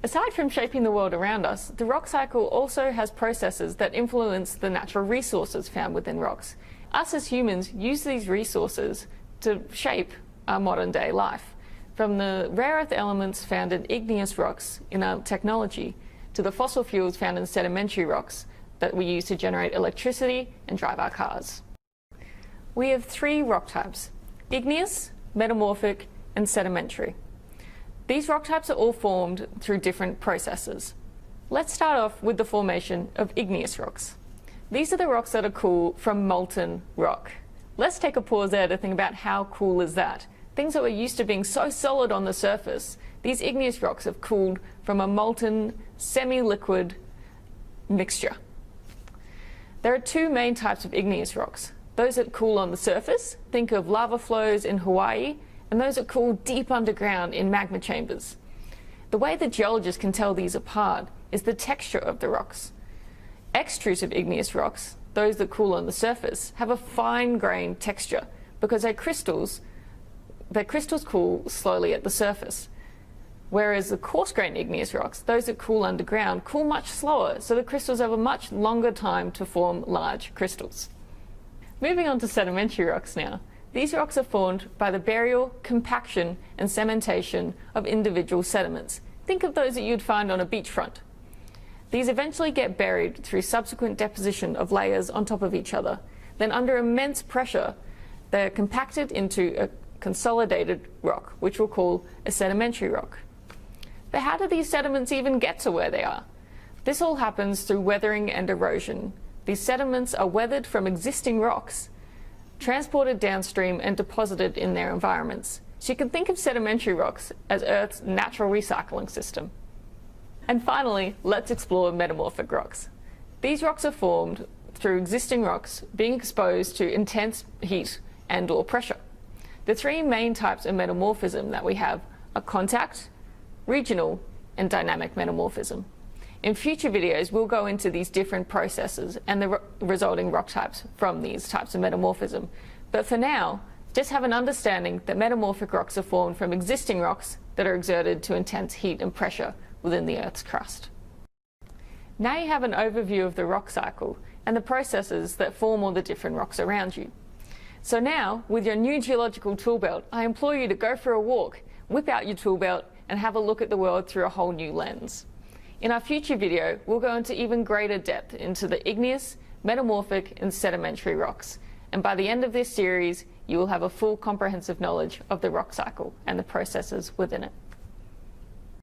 Aside from shaping the world around us, the rock cycle also has processes that influence the natural resources found within rocks. Us as humans use these resources to shape our modern day life, from the rare earth elements found in igneous rocks in our technology to the fossil fuels found in sedimentary rocks that we use to generate electricity and drive our cars. We have three rock types: igneous, metamorphic, and sedimentary. These rock types are all formed through different processes. Let's start off with the formation of igneous rocks. These are the rocks that are cool from molten rock. Let's take a pause there to think about how cool is that. Things that were used to being so solid on the surface, these igneous rocks have cooled from a molten, semi-liquid mixture. There are two main types of igneous rocks: those that cool on the surface, think of lava flows in Hawaii, and those that cool deep underground in magma chambers. The way that geologists can tell these apart is the texture of the rocks. Extrusive igneous rocks, those that cool on the surface, have a fine-grained texture because their crystals cool slowly at the surface. Whereas the coarse-grained igneous rocks, those that cool underground, cool much slower, so the crystals have a much longer time to form large crystals. Moving on to sedimentary rocks now. These rocks are formed by the burial, compaction, and cementation of individual sediments. Think of those that you'd find on a beachfront. These eventually get buried through subsequent deposition of layers on top of each other. Then under immense pressure, they are compacted into a consolidated rock, which we'll call a sedimentary rock. But how do these sediments even get to where they are? This all happens through weathering and erosion. These sediments are weathered from existing rocks, transported downstream and deposited in their environments. So you can think of sedimentary rocks as Earth's natural recycling system. And finally, let's explore metamorphic rocks. These rocks are formed through existing rocks being exposed to intense heat and/or pressure. The three main types of metamorphism that we have are contact, regional, and dynamic metamorphism. In future videos, we'll go into these different processes and the resulting rock types from these types of metamorphism. But for now, just have an understanding that metamorphic rocks are formed from existing rocks that are exerted to intense heat and pressure within the Earth's crust. Now you have an overview of the rock cycle and the processes that form all the different rocks around you. So now, with your new geological tool belt, I implore you to go for a walk, whip out your tool belt, and have a look at the world through a whole new lens. In our future video, we'll go into even greater depth into the igneous, metamorphic, and sedimentary rocks. And by the end of this series, you will have a full comprehensive knowledge of the rock cycle and the processes within it.